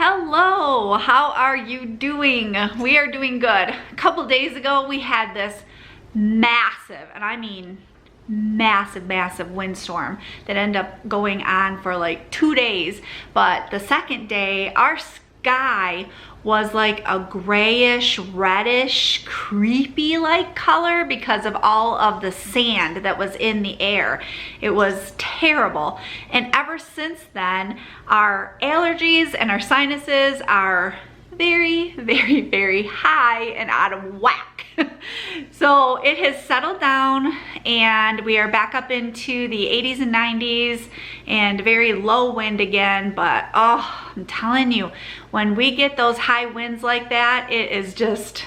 Hello, how are you doing? We are doing good. A couple days ago we had this massive, and I mean massive windstorm that ended up going on for like 2 days. But the second day our sky was like a grayish, reddish, creepy like color because of all of the sand that was in the air. It was terrible. And ever since then, our allergies and our sinuses are very high and out of whack. So it has settled down and we are back up into the 80s and 90s and very low wind again. But oh, I'm telling you, when we get those high winds like that, it is just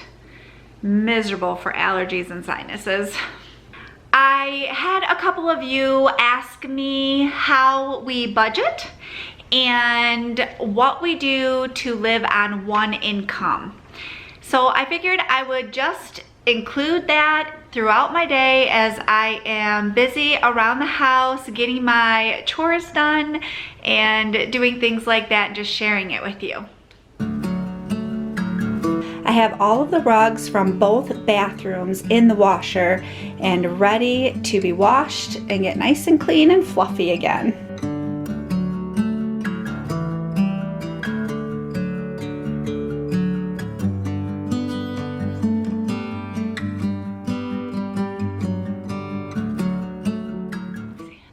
miserable for allergies and sinuses. I had a couple of you ask me how we budget and what we do to live on one income. So I figured I would just include that throughout my day as I am busy around the house getting my chores done and doing things like that and just sharing it with you. I have all of the rugs from both bathrooms in the washer and ready to be washed and get nice and clean and fluffy again.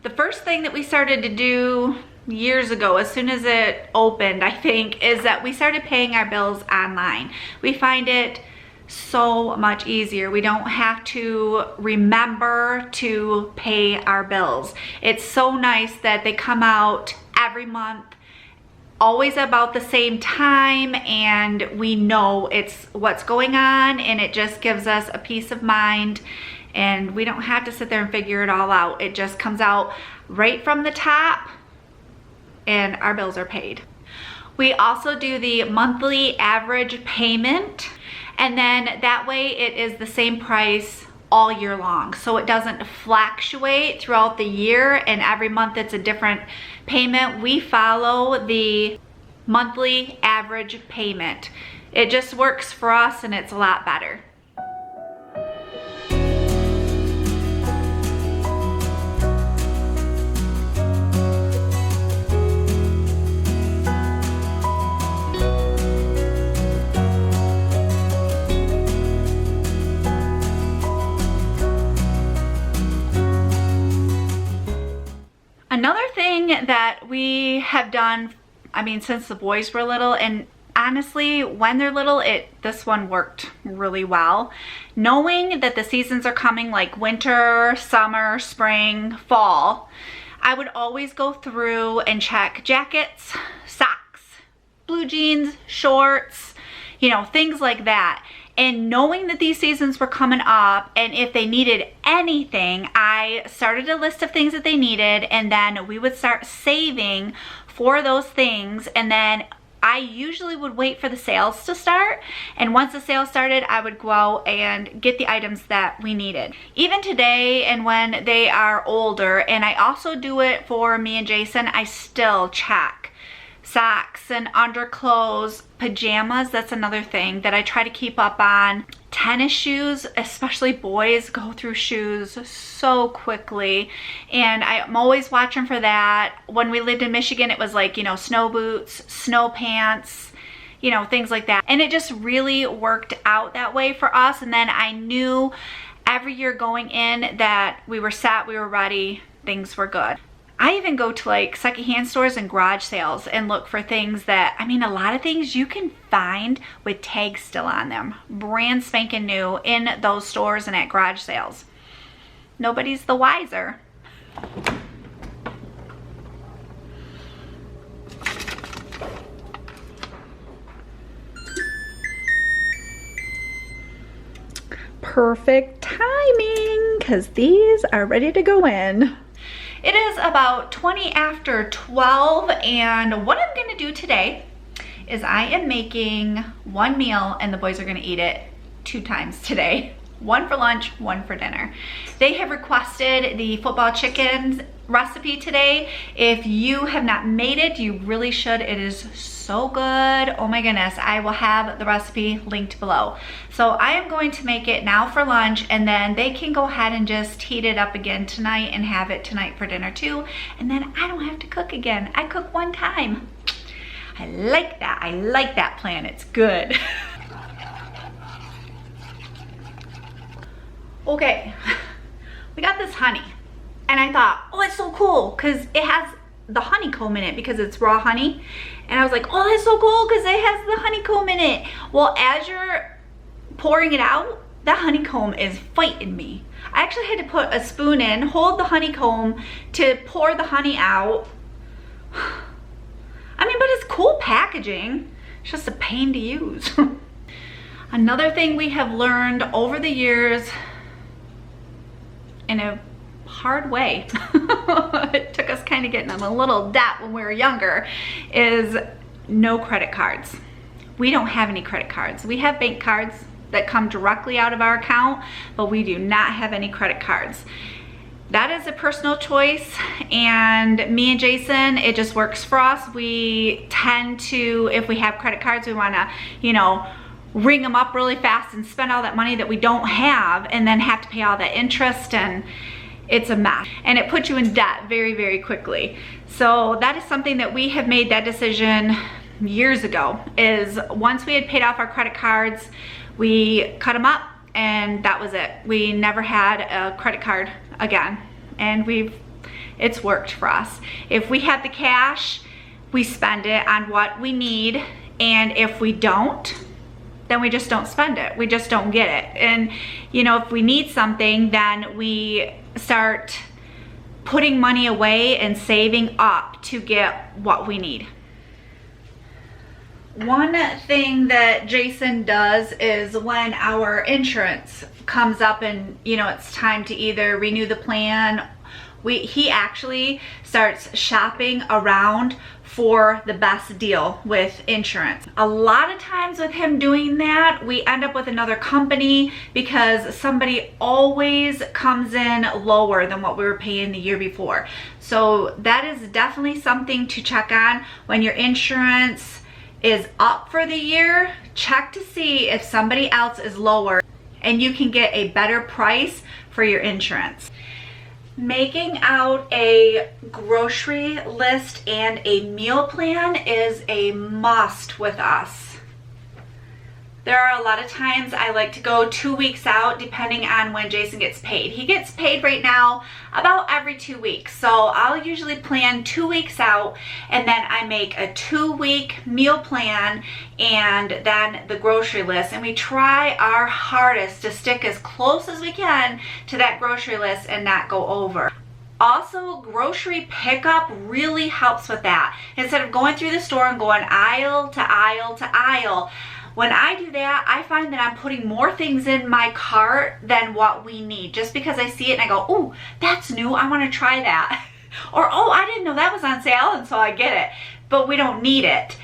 The first thing that we started to do years ago, as soon as it opened, I think, is that we started paying our bills online. We find it so much easier. We don't have to remember to pay our bills. It's so nice that they come out every month, always about the same time, and we know it's what's going on, and it just gives us a peace of mind, and we don't have to sit there and figure it all out. It just comes out right from the top and our bills are paid. We also do the monthly average payment, and then that way it is the same price all year long. So it doesn't fluctuate throughout the year and every month it's a different payment. We follow the monthly average payment. It just works for us and it's a lot better. Another thing that we have done, I mean, since the boys were little, and honestly, when they're little, this one worked really well. Knowing that the seasons are coming, like winter, summer, spring, fall, I would always go through and check jackets, socks, blue jeans, shorts, you know, things like that. And knowing that these seasons were coming up and if they needed anything, I started a list of things that they needed, and then we would start saving for those things. And then I usually would wait for the sales to start, and once the sale started, I would go out and get the items that we needed. Even today, and when they are older, and I also do it for me and Jason, I still check socks and underclothes, pajamas. That's another thing that I try to keep up on. Tennis shoes, especially boys, go through shoes so quickly, and I'm always watching for that. When we lived in Michigan, it was like, you know, snow boots, snow pants, you know, things like that. And it just really worked out that way for us. And then I knew every year going in that we were set, we were ready, things were good. I even go to like secondhand stores and garage sales and look for things that, I mean, a lot of things you can find with tags still on them, brand spanking new in those stores and at garage sales. Nobody's the wiser. Perfect timing, because these are ready to go in. It is about 20 after 12, and what I'm gonna do today is I am making one meal and the boys are gonna eat it 2 times today. One for lunch, one for dinner. They have requested the football chickens recipe today. If you have not made it, you really should. It is so good. Oh my goodness. I will have the recipe linked below. So I am going to make it now for lunch, and then they can go ahead and just heat it up again tonight and have it tonight for dinner too. And then I don't have to cook again. I cook one time. I like that. I like that plan. It's good. Okay, we got this honey, and I thought, oh, it's so cool because it has the honeycomb in it because it's raw honey. And I was like, oh, that's so cool because it has the honeycomb in it. Well, as you're pouring it out, that honeycomb is fighting me. I actually had to put a spoon in, hold the honeycomb to pour the honey out. I mean, but it's cool packaging. It's just a pain to use. Another thing we have learned over the years, in a hard way, it took us kind of getting in a little debt when we were younger, is no credit cards. We don't have any credit cards. We have bank cards that come directly out of our account, but we do not have any credit cards. That is a personal choice, and me and Jason, it just works for us. We tend to, if we have credit cards, we want to, you know, ring them up really fast and spend all that money that we don't have and then have to pay all that interest, and it's a mess. And it puts you in debt very, very quickly. So that is something that we have made that decision years ago, is once we had paid off our credit cards, we cut them up and that was it. We never had a credit card again. And it's worked for us. If we have the cash, we spend it on what we need. And if we don't, then we just don't spend it. We just don't get it. And you know, if we need something, then we start putting money away and saving up to get what we need. One thing that Jason does is when our insurance comes up and you know it's time to either renew the plan, he actually starts shopping around for the best deal with insurance. A lot of times with him doing that, we end up with another company because somebody always comes in lower than what we were paying the year before. So that is definitely something to check on. When your insurance is up for the year, check to see if somebody else is lower and you can get a better price for your insurance. Making out a grocery list and a meal plan is a must with us. There are a lot of times I like to go 2 weeks out depending on when Jason gets paid. He gets paid right now about every 2 weeks. So I'll usually plan 2 weeks out, and then I make a 2-week meal plan and then the grocery list. And we try our hardest to stick as close as we can to that grocery list and not go over. Also, grocery pickup really helps with that. Instead of going through the store and going aisle to aisle to aisle, when I do that, I find that I'm putting more things in my cart than what we need. Just because I see it and I go, oh, that's new, I want to try that. Or, oh, I didn't know that was on sale, and so I get it. But we don't need it.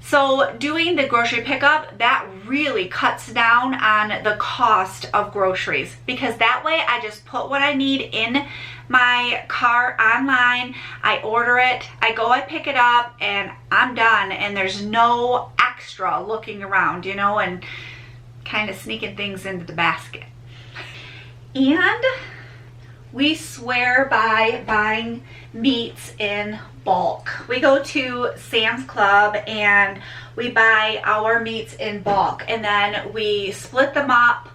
So doing the grocery pickup, that really cuts down on the cost of groceries, because that way I just put what I need in my cart online, I order it, I pick it up, and I'm done, and there's no extra looking around, you know, and kind of sneaking things into the basket. And we swear by buying meats in bulk. We go to Sam's Club and we buy our meats in bulk, and then we split them up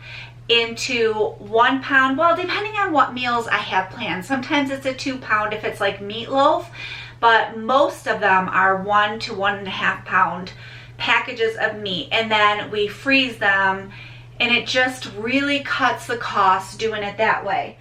into 1 pound. Well, depending on what meals I have planned. Sometimes it's a 2 pound if it's like meatloaf, but most of them are 1 to 1.5 pound packages of meat, and then we freeze them, and it just really cuts the cost doing it that way.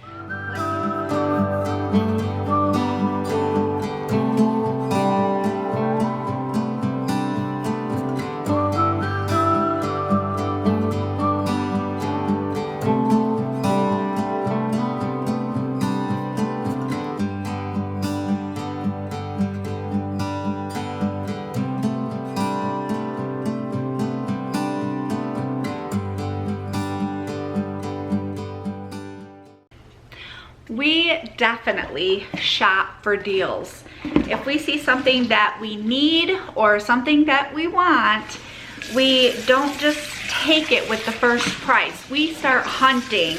we definitely shop for deals. If we see something that we need or something that we want, we don't just take it with the first price. We start hunting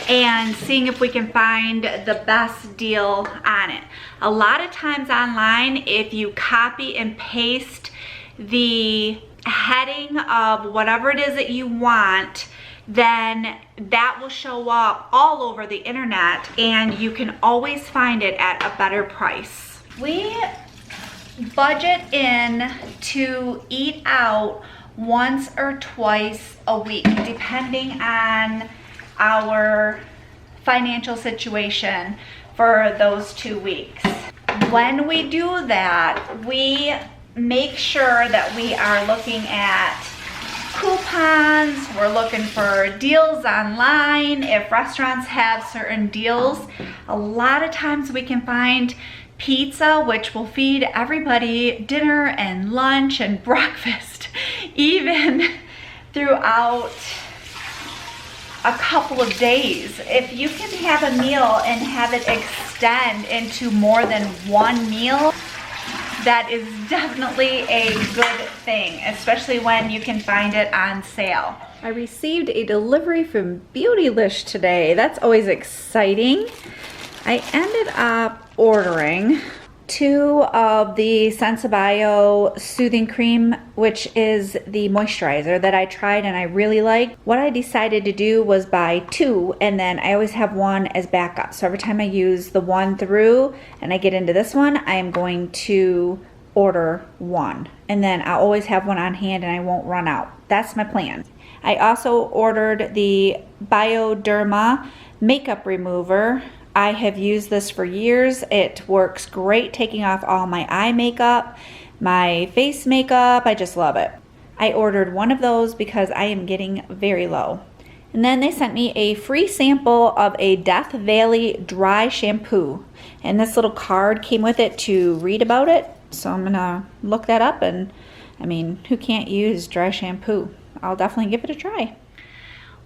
and seeing if we can find the best deal on it. A lot of times online, if you copy and paste the heading of whatever it is that you want, then that will show up all over the internet and you can always find it at a better price. We budget in to eat out once or twice a week, depending on our financial situation for those 2 weeks. When we do that, we make sure that we are looking at coupons, we're looking for deals online. If restaurants have certain deals, a lot of times we can find pizza, which will feed everybody dinner and lunch and breakfast, even throughout a couple of days. If you can have a meal and have it extend into more than one meal, that is definitely a good thing, especially when you can find it on sale. I received a delivery from Beautylish today. That's always exciting. I ended up ordering 2 of the Sensibio Soothing Cream, which is the moisturizer that I tried and I really liked. What I decided to do was buy 2, and then I always have 1 as backup. So every time I use the one through and I get into this one, I am going to order 1. And then I'll always have 1 on hand and I won't run out. That's my plan. I also ordered the Bioderma makeup remover. I have used this for years. It works great taking off all my eye makeup, my face makeup. I just love it. I ordered 1 of those because I am getting very low. And then they sent me a free sample of a Death Valley dry shampoo. And this little card came with it to read about it. So I'm gonna look that up, and I mean, who can't use dry shampoo? I'll definitely give it a try.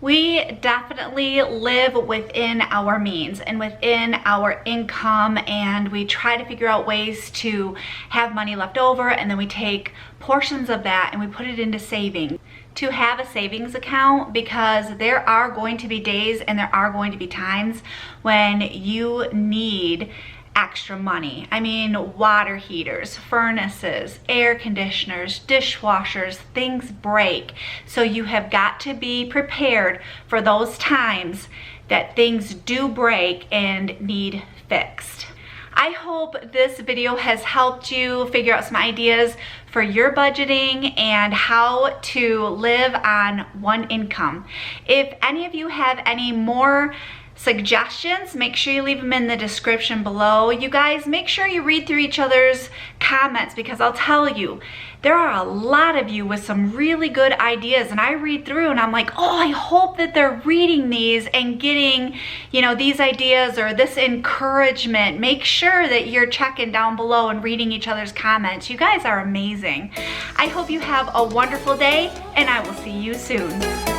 We definitely live within our means and within our income, and we try to figure out ways to have money left over, and then we take portions of that and we put it into savings. To have a savings account, because there are going to be days and there are going to be times when you need extra money. I mean, water heaters, furnaces, air conditioners, dishwashers, things break. So you have got to be prepared for those times that things do break and need fixed. I hope this video has helped you figure out some ideas for your budgeting and how to live on one income. If any of you have any more suggestions, make sure you leave them in the description below. You guys, make sure you read through each other's comments, because I'll tell you, there are a lot of you with some really good ideas, and I read through and I'm like, oh, I hope that they're reading these and getting, you know, these ideas or this encouragement. Make sure that you're checking down below and reading each other's comments. You guys are amazing. I hope you have a wonderful day, and I will see you soon.